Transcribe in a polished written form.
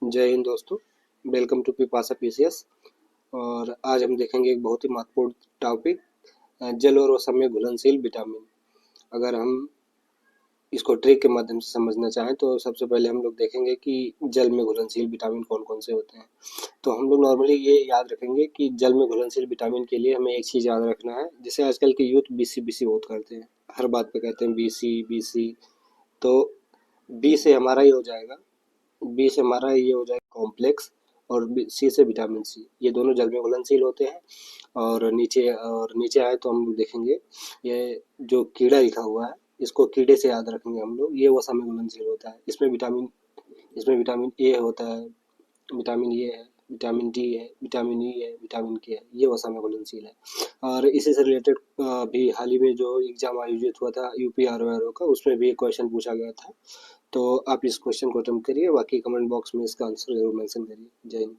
जय हिंद दोस्तों। Welcome to Pipasa PCS. और आज हम देखेंगे एक बहुत ही महत्वपूर्ण टॉपिक, जल और रसम में घुलनशील विटामिन। अगर हम इसको ट्रिक के माध्यम से समझना चाहें तो सबसे पहले हम लोग देखेंगे कि जल में घुलनशील विटामिन कौन कौन से होते हैं। तो हम लोग नॉर्मली ये याद रखेंगे कि जल में घुलनशील विटामिन के लिए हमें एक चीज़ याद रखना है, जिसे आजकल के यूथ बीसी बीसी बहुत करते हैं, हर बात पे कहते हैं बीसी बीसी। तो बी से हमारा ये हो जाएगा, बी से हमारा ये हो जाएगा कॉम्प्लेक्स, और सी से विटामिन सी। ये दोनों जल में घुलनशील होते हैं। और नीचे आए तो हम लोग देखेंगे ये जो कीड़ा लिखा हुआ है, इसको कीड़े से याद रखेंगे हम लोग। ये वसा में घुलनशील होता है। इसमें विटामिन ए होता है, विटामिन ए है, विटामिन डी है, विटामिन ई है, विटामिन के है। ये वसा में घुलनशील है। और इसी से रिलेटेड भी हाल ही में जो एग्जाम आयोजित हुआ था यूपी आर का, उसमें भी एक क्वेश्चन पूछा गया था। तो आप इस क्वेश्चन को अटेम्प्ट करिए, बाकी कमेंट बॉक्स में इसका आंसर जरूर मेंशन करिए। जय हिंद।